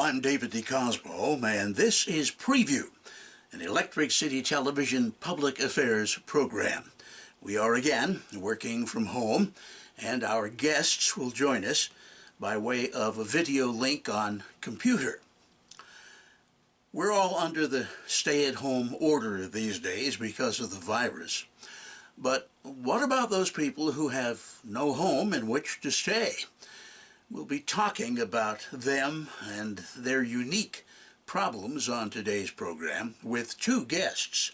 I'm David DeCosmo, and this is Preview, an Electric City Television public affairs program. We are again working from home, and our guests will join us by way of a video link on computer. We're all under the stay-at-home order these days because of the virus. But what about those people who have no home in which to stay? We'll be talking about them and their unique problems on today's program with two guests.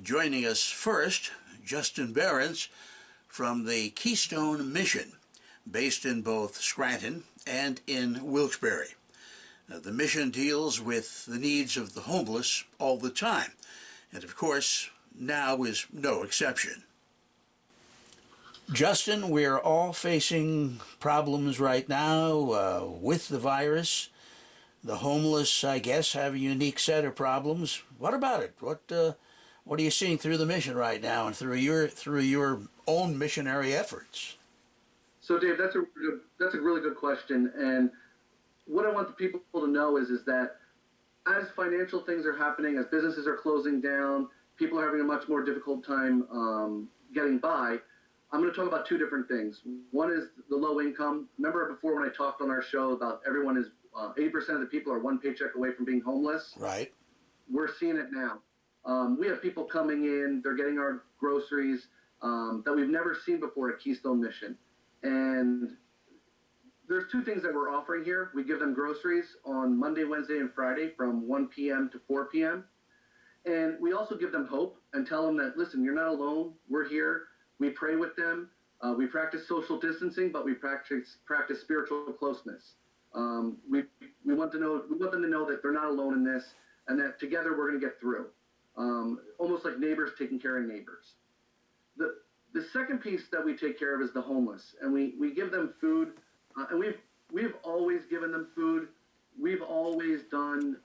Joining us first, Justin Behrens from the Keystone Mission, based in both Scranton and in Wilkes-Barre. The mission deals with the needs of the homeless all the time, and of course, now is no exception. Justin, we're all facing problems right now with the virus. The homeless, I guess, have a unique set of problems. What about it? What are you seeing through the mission right now and through your own missionary efforts? So, Dave, that's a really good question. And what I want the people to know is that as financial things are happening, as businesses are closing down, people are having a much more difficult time getting by. I'm going to talk about two different things. One is the low income. Remember before when I talked on our show about everyone is 80% of the people are one paycheck away from being homeless? Right. We're seeing it now. We have people coming in, they're getting our groceries that we've never seen before at Keystone Mission. And there's two things that we're offering here. We give them groceries on Monday, Wednesday, and Friday from 1 p.m. to 4 p.m. And we also give them hope and tell them that, listen, you're not alone. We're here. We pray with them. We practice social distancing, but we practice spiritual closeness. We want them to know that they're not alone in this, and that together we're going to get through. Almost like neighbors taking care of neighbors. The second piece that we take care of is the homeless, and we give them food, and we've always given them food. We've always done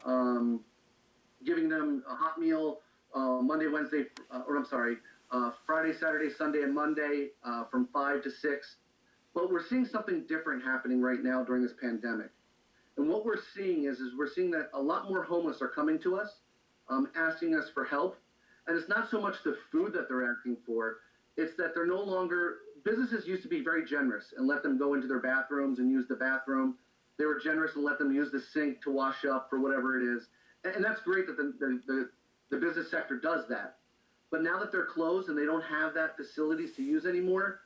giving them a hot meal Friday, Saturday, Sunday, and Monday from 5 to 6. But we're seeing something different happening right now during this pandemic. And what we're seeing is we're seeing that a lot more homeless are coming to us, asking us for help. And it's not so much the food that they're asking for, it's that they're no longer, businesses used to be very generous and let them go into their bathrooms and use the bathroom. They were generous and let them use the sink to wash up or whatever it is. And that's great that the business sector does that. But now that they're closed and they don't have that facilities to use anymore,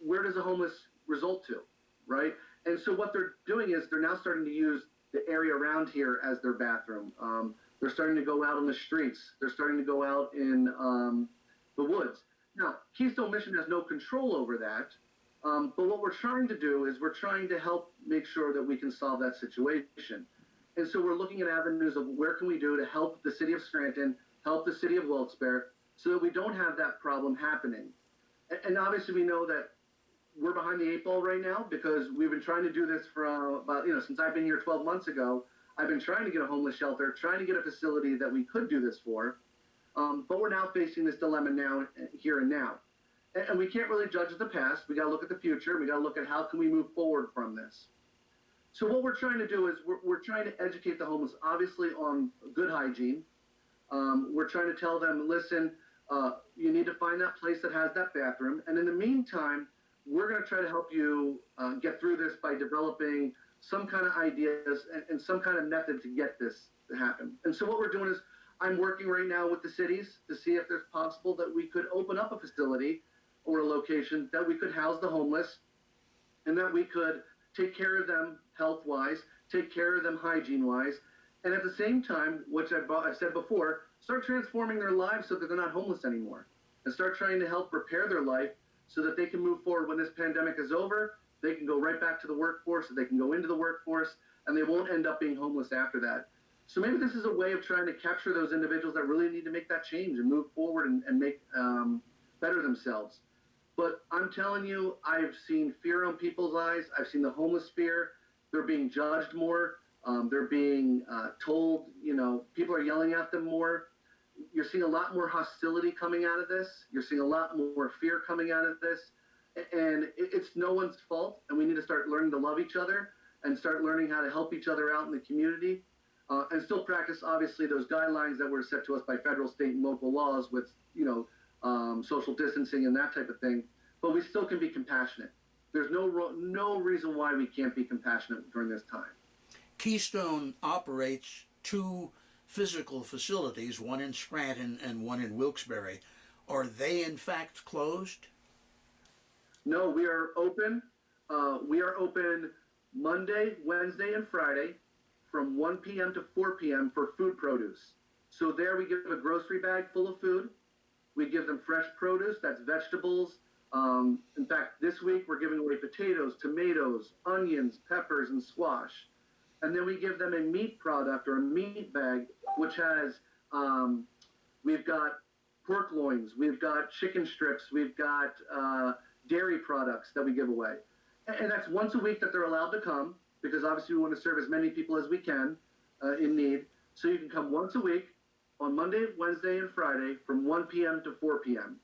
where does a homeless result to, right? And so what they're doing is they're now starting to use the area around here as their bathroom. They're starting to go out on the streets. They're starting to go out in the woods. Now, Keystone Mission has no control over that, but what we're trying to do is we're trying to help make sure that we can solve that situation. And so we're looking at avenues of where can we do to help the city of Scranton, help the city of Wilkes-Barre, so that we don't have that problem happening. And obviously we know that we're behind the 8 ball right now because we've been trying to do this for about, since I've been here 12 months ago. I've been trying to get a homeless shelter, trying to get a facility that we could do this for. But we're now facing this dilemma now, here and now. And we can't really judge the past. We got to look at the future. We got to look at how can we move forward from this. So what we're trying to do is we're trying to educate the homeless, obviously, on good hygiene. We're trying to tell them, listen, you need to find that place that has that bathroom. And in the meantime, we're going to try to help you get through this by developing some kind of ideas and some kind of method to get this to happen. And so what we're doing is I'm working right now with the cities to see if there's possible that we could open up a facility or a location that we could house the homeless and that we could take care of them health-wise, take care of them hygiene-wise, and at the same time, which I've said before, start transforming their lives so that they're not homeless anymore and start trying to help repair their life so that they can move forward when this pandemic is over. They can go right back to the workforce, they can go into the workforce, and they won't end up being homeless after that. So maybe this is a way of trying to capture those individuals that really need to make that change and move forward and make better themselves. But I'm telling you, I've seen fear on people's eyes. I've seen the homeless fear. They're being judged more. They're being told, people are yelling at them more. You're seeing a lot more hostility coming out of this. You're seeing a lot more fear coming out of this. And it's no one's fault, and we need to start learning to love each other. and start learning how to help each other out in the community, and still practice obviously those guidelines that were set to us by federal, state, and local laws with social distancing and that type of thing. But we still can be compassionate. There's no reason why we can't be compassionate during this time. Keystone operates two physical facilities, one in Scranton and one in Wilkes-Barre. Are they in fact closed? No, we are open. We are open Monday, Wednesday, and Friday from 1 p.m. to 4 p.m. for food produce. So there we give a grocery bag full of food. We give them fresh produce, that's vegetables. In fact, this week we're giving away potatoes, tomatoes, onions, peppers, and squash. And then we give them a meat product or a meat bag, which has, we've got pork loins, we've got chicken strips, we've got dairy products that we give away. And that's once a week that they're allowed to come, because obviously we want to serve as many people as we can in need. So you can come once a week on Monday, Wednesday, and Friday from 1 p.m. to 4 p.m.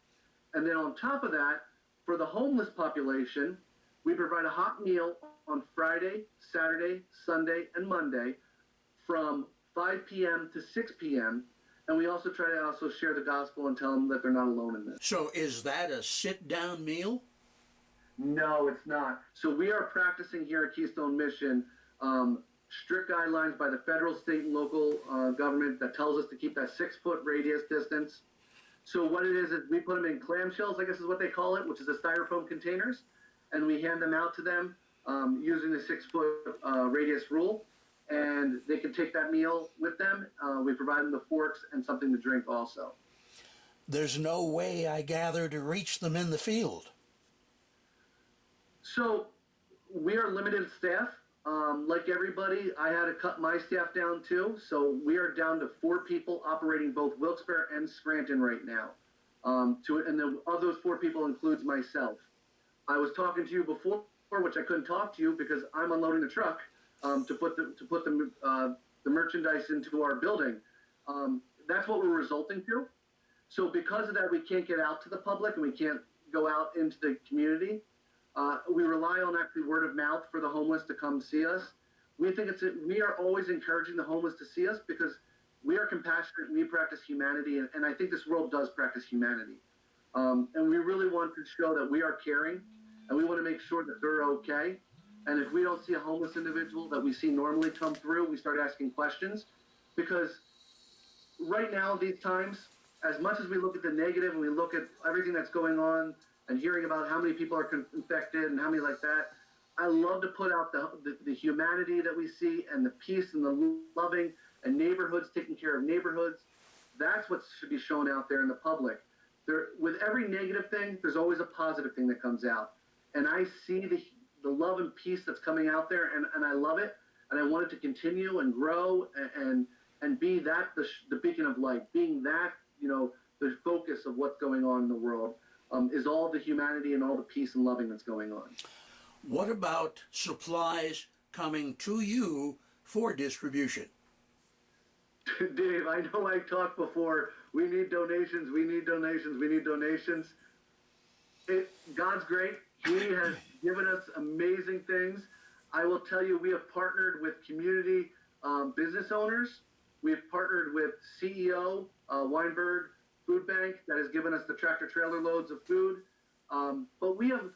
And then on top of that, for the homeless population, we provide a hot meal on Friday, Saturday, Sunday, and Monday from 5 p.m. to 6 p.m. And we also try to share the gospel and tell them that they're not alone in this. So is that a sit-down meal? No, it's not. So we are practicing here at Keystone Mission strict guidelines by the federal, state, and local government that tells us to keep that 6-foot radius distance. So what it is we put them in clamshells, I guess is what they call it, which is the styrofoam containers, and we hand them out to them using the 6-foot radius rule, and they can take that meal with them. We provide them the forks and something to drink also. There's no way, I gather, to reach them in the field. So we are limited staff. Like everybody, I had to cut my staff down too. So we are down to 4 people operating both Wilkes-Barre and Scranton right now. And then of those 4 people includes myself. I was talking to you before, which I couldn't talk to you because I'm unloading the truck to put the merchandise into our building. That's what we're resulting to. So because of that, we can't get out to the public and we can't go out into the community. We rely on actually word of mouth for the homeless to come see us. We think we are always encouraging the homeless to see us because we are compassionate and we practice humanity, and I think this world does practice humanity. And we really want to show that we are caring, and we want to make sure that they're okay. And if we don't see a homeless individual that we see normally come through, we start asking questions, because right now, these times, as much as we look at the negative and we look at everything that's going on and hearing about how many people are infected and how many like that, I love to put out the humanity that we see and the peace and the loving and neighborhoods taking care of neighborhoods. That's what should be shown out there in the public. With every negative thing, there's always a positive thing that comes out. And I see the love and peace that's coming out there, and I love it. And I want it to continue and grow and be that the beacon of light, being that, the focus of what's going on in the world. Is all the humanity and all the peace and loving that's going on. What about supplies coming to you for distribution? Dave, I know I talked before. We need donations. We need donations. We need donations. God's great. He has given us amazing things. I will tell you, we have partnered with community business owners. We've partnered with CEO Weinberg Food Bank that has given us the tractor trailer loads of food. But we have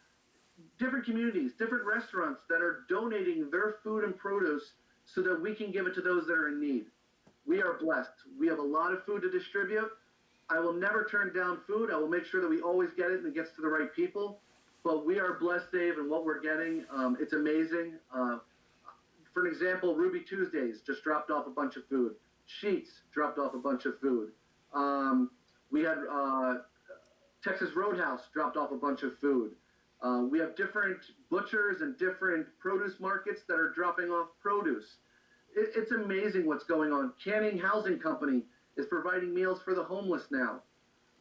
different communities, different restaurants that are donating their food and produce so that we can give it to those that are in need. We are blessed. We have a lot of food to distribute. I will never turn down food. I will make sure that we always get it and it gets to the right people. But we are blessed, Dave, in what we're getting. It's amazing. For an example, Ruby Tuesdays just dropped off a bunch of food. Sheets dropped off a bunch of food. We had Texas Roadhouse dropped off a bunch of food. We have different butchers and different produce markets that are dropping off produce. It's amazing what's going on. Canning Housing Company is providing meals for the homeless now.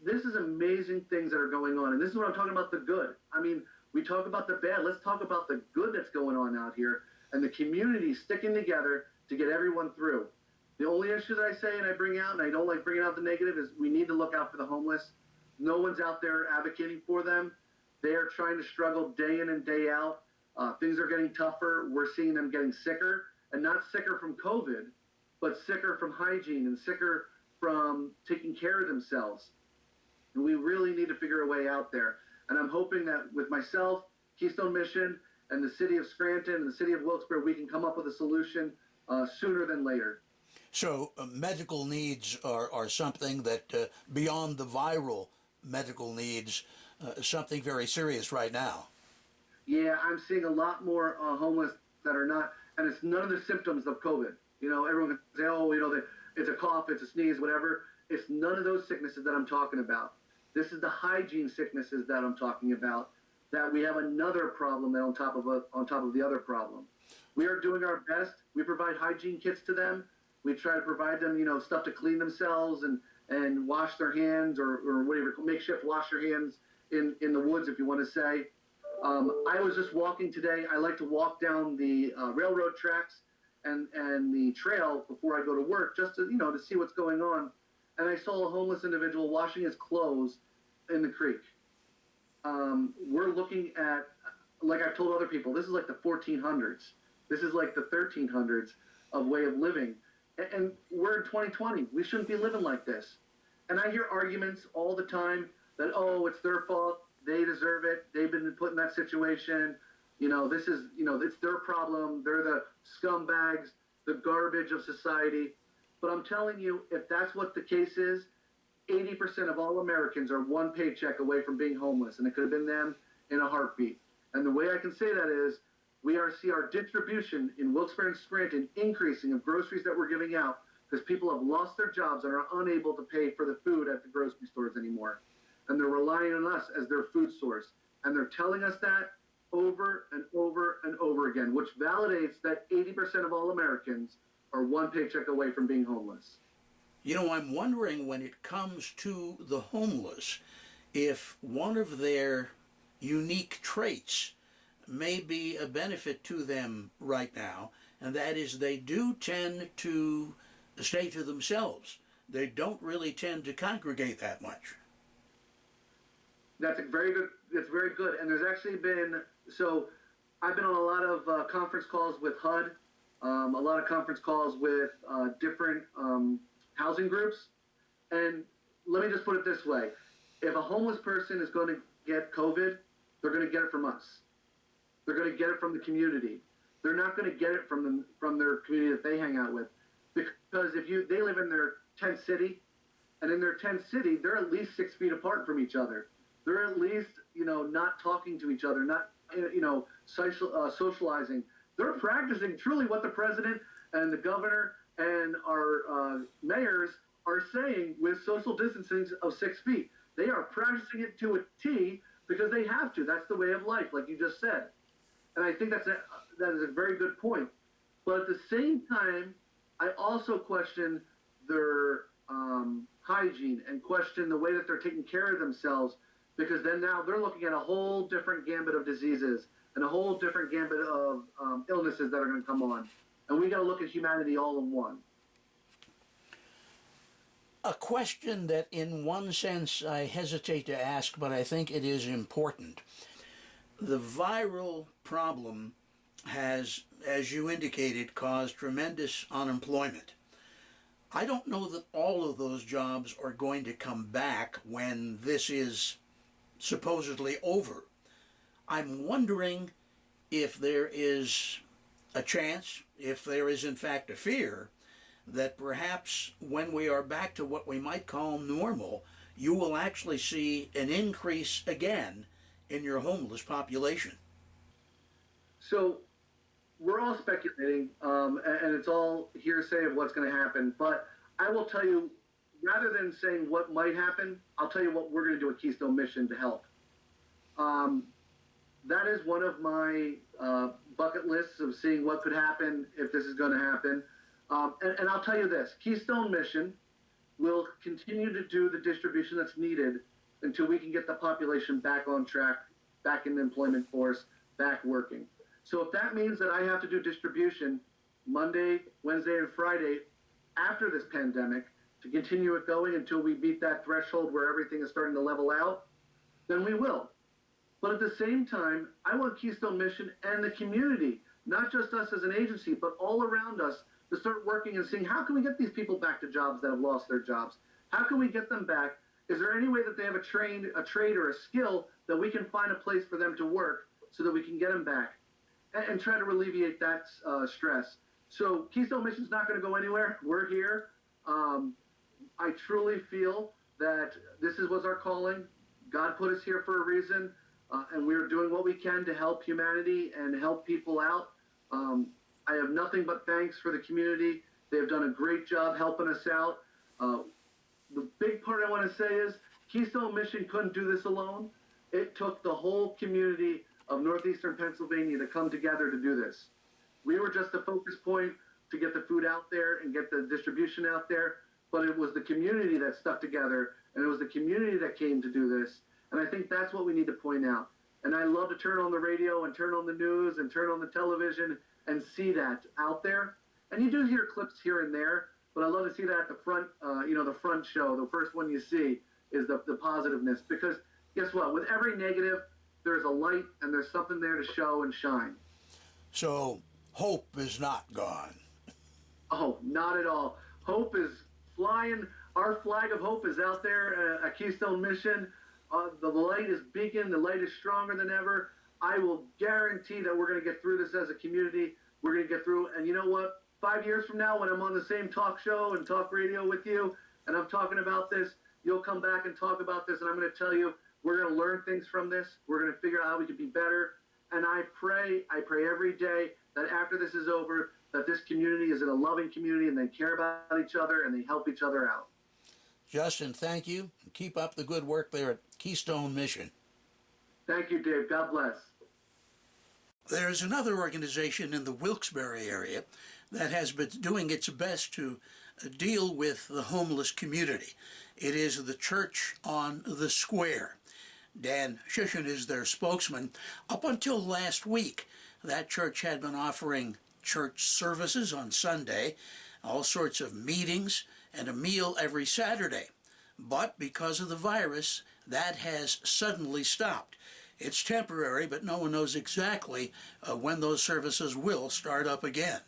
This is amazing things that are going on. And this is what I'm talking about, the good. I mean, we talk about the bad. Let's talk about the good that's going on out here and the community sticking together to get everyone through. The only issue that I say and I bring out, and I don't like bringing out the negative, is we need to look out for the homeless. No one's out there advocating for them. They are trying to struggle day in and day out. Things are getting tougher. We're seeing them getting sicker, and not sicker from COVID, but sicker from hygiene and sicker from taking care of themselves. And we really need to figure a way out there. And I'm hoping that with myself, Keystone Mission, and the city of Scranton and the city of Wilkes-Barre, we can come up with a solution sooner than later. So medical needs are something that, beyond the viral medical needs, something very serious right now. Yeah, I'm seeing a lot more homeless that are not, and it's none of the symptoms of COVID. You know, everyone can say, oh, you know, it's a cough, it's a sneeze, whatever. It's none of those sicknesses that I'm talking about. This is the hygiene sicknesses that I'm talking about, that we have another problem on top of the other problem. We are doing our best. We provide hygiene kits to them. We try to provide them, you know, stuff to clean themselves and wash their hands, or whatever, makeshift wash your hands in the woods, if you want to say. I was just walking today. I like to walk down the railroad tracks and the trail before I go to work, just to, you know, to see what's going on. And I saw a homeless individual washing his clothes in the creek. We're looking at, like I've told other people, this is like the 1400s. This is like the 1300s of way of living. And we're in 2020. We shouldn't be living like this. And I hear arguments all the time that, oh, it's their fault. They deserve it. They've been put in that situation. You know, this is, you know, it's their problem. They're the scumbags, the garbage of society. But I'm telling you, if that's what the case is, 80% of all Americans are one paycheck away from being homeless, and it could have been them in a heartbeat. And the way I can say that is, we see our distribution in Wilkes-Barre and Scranton increasing of groceries that we're giving out because people have lost their jobs and are unable to pay for the food at the grocery stores anymore. And they're relying on us as their food source. And they're telling us that over and over and over again, which validates that 80% of all Americans are one paycheck away from being homeless. You know, I'm wondering, when it comes to the homeless, if one of their unique traits may be a benefit to them right now, and that is they do tend to stay to themselves. They don't really tend to congregate that much. That's very good. And there's actually been, so I've been on a lot of conference calls with HUD, a lot of conference calls with different housing groups. And let me just put it this way. If a homeless person is going to get COVID, they're going to get it from us. They're going to get it from the community. They're not going to get it from their community that they hang out with. Because they live in their tent city, and in their tent city, they're at least 6 feet apart from each other. They're at least, you know, not talking to each other, not, you know, socializing. They're practicing truly what the president and the governor and our mayors are saying with social distancing of 6 feet. They are practicing it to a T because they have to. That's the way of life, like you just said. And I think that is a very good point. But at the same time, I also question their hygiene and question the way that they're taking care of themselves, because then now they're looking at a whole different gambit of diseases and a whole different gambit of illnesses that are going to come on. And we got to look at humanity all in one. A question that in one sense I hesitate to ask, but I think it is important. The viral problem has, as you indicated, caused tremendous unemployment. I don't know that all of those jobs are going to come back when this is supposedly over. I'm wondering if there is a chance, if there is in fact a fear, that perhaps when we are back to what we might call normal, you will actually see an increase again in your homeless population. So we're all speculating, and it's all hearsay of what's going to happen. But I will tell you, rather than saying what might happen, I'll tell you what we're going to do at Keystone Mission to help. That is one of my bucket lists of seeing what could happen if this is going to happen. And I'll tell you this, Keystone Mission will continue to do the distribution that's needed until we can get the population back on track, back in the employment force, back working. So if that means that I have to do distribution Monday, Wednesday, and Friday after this pandemic to continue it going until we beat that threshold where everything is starting to level out, then we will. But at the same time, I want Keystone Mission and the community, not just us as an agency, but all around us, to start working and seeing how can we get these people back to jobs that have lost their jobs? How can we get them back? Is there any way that they have a trade or a skill that we can find a place for them to work so that we can get them back and try to alleviate that stress? So Keystone Mission is not going to go anywhere. We're here. I truly feel that this was our calling. God put us here for a reason, and we're doing what we can to help humanity and help people out. I have nothing but thanks for the community. They've done a great job helping us out. The big part I want to say is Keystone Mission couldn't do this alone. It took the whole community of northeastern Pennsylvania to come together to do this. We were just a focus point to get the food out there and get the distribution out there, but it was the community that stuck together, and it was the community that came to do this. And I think that's what we need to point out. And I love to turn on the radio and turn on the news and turn on the television and see that out there. And you do hear clips here and there, but I love to see that at the front, the front show. The first one you see is the positiveness. Because guess what? With every negative, there's a light and there's something there to show and shine. So hope is not gone. Oh, not at all. Hope is flying. Our flag of hope is out there at Keystone Mission. The light is beacon. The light is stronger than ever. I will guarantee that we're going to get through this as a community. We're going to get through. And you know what? 5 years from now, when I'm on the same talk show and talk radio with you, and I'm talking about this, you'll come back and talk about this, and I'm going to tell you, we're going to learn things from this. We're going to figure out how we can be better. And I pray every day that after this is over, that this community is in a loving community and they care about each other and they help each other out. Justin, thank you. Keep up the good work there at Keystone Mission. Thank you, Dave. God bless. There's another organization in the Wilkes-Barre area that has been doing its best to deal with the homeless community. It is the Church on the Square. Dan Shishin is their spokesman. Up until last week, that church had been offering church services on Sunday, all sorts of meetings, and a meal every Saturday. But because of the virus, that has suddenly stopped. It's temporary, but no one knows exactly when those services will start up again.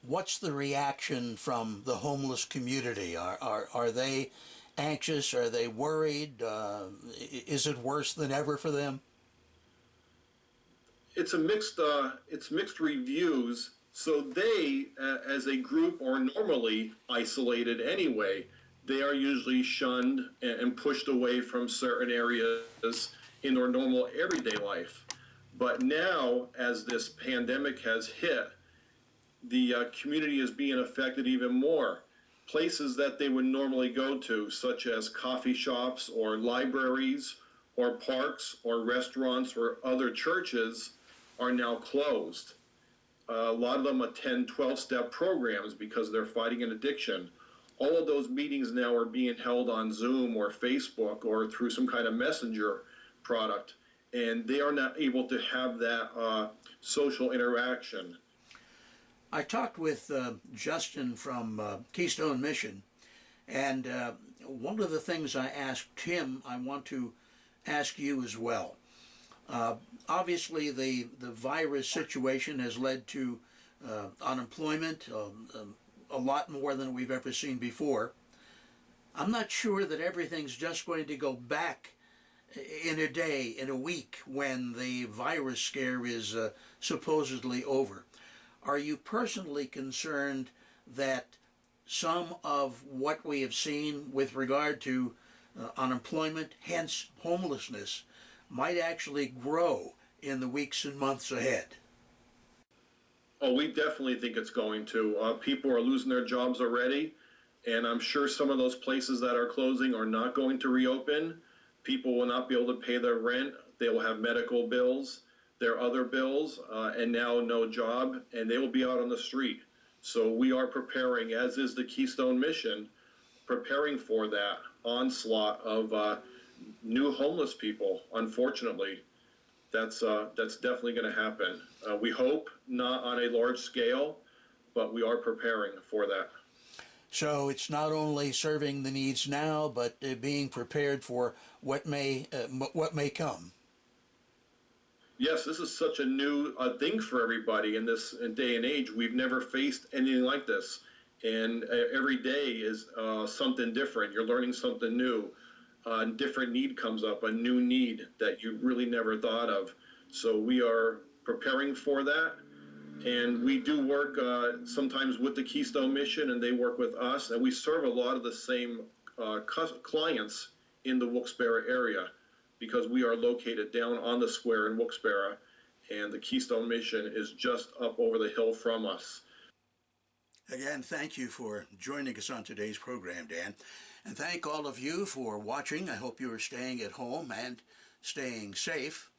What's the reaction from the homeless community? Are they anxious? Are they worried? Is it worse than ever for them? It's mixed reviews. So they, as a group, are normally isolated anyway. They are usually shunned and pushed away from certain areas in their normal everyday life. But now, as this pandemic has hit, the community is being affected even more. Places that they would normally go to, such as coffee shops or libraries or parks or restaurants or other churches, are now closed. A lot of them attend 12-step programs because they're fighting an addiction. All of those meetings now are being held on Zoom or Facebook or through some kind of messenger product, and they are not able to have that social interaction. I talked with Justin from Keystone Mission, and one of the things I asked him, I want to ask you as well. Obviously, the virus situation has led to unemployment, a lot more than we've ever seen before. I'm not sure that everything's just going to go back in a day, in a week, when the virus scare is supposedly over. Are you personally concerned that some of what we have seen with regard to unemployment, hence homelessness, might actually grow in the weeks and months ahead? Oh, we definitely think it's going to. People are losing their jobs already, and I'm sure some of those places that are closing are not going to reopen. People will not be able to pay their rent. They will have medical bills, their other bills, and now no job, and they will be out on the street. So we are preparing, as is the Keystone Mission, preparing for that onslaught of new homeless people. Unfortunately, that's definitely going to happen. We hope not on a large scale, but we are preparing for that. So it's not only serving the needs now, but being prepared for what may come. Yes, this is such a new thing for everybody in this day and age. We've never faced anything like this, and every day is something different. You're learning something new. A different need comes up, a new need that you really never thought of. So we are preparing for that. And we do work sometimes with the Keystone Mission, and they work with us, and we serve a lot of the same clients in the Wilkes-Barre area because we are located down on the square in Wilkes-Barre, and the Keystone Mission is just up over the hill from us. Again, thank you for joining us on today's program, Dan. And thank all of you for watching. I hope you are staying at home and staying safe.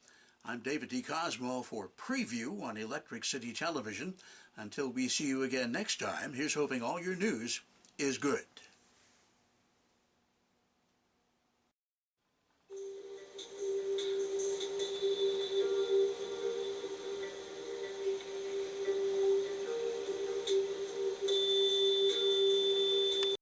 I'm David D. Cosmo for Preview on Electric City Television. Until we see you again next time, here's hoping all your news is good.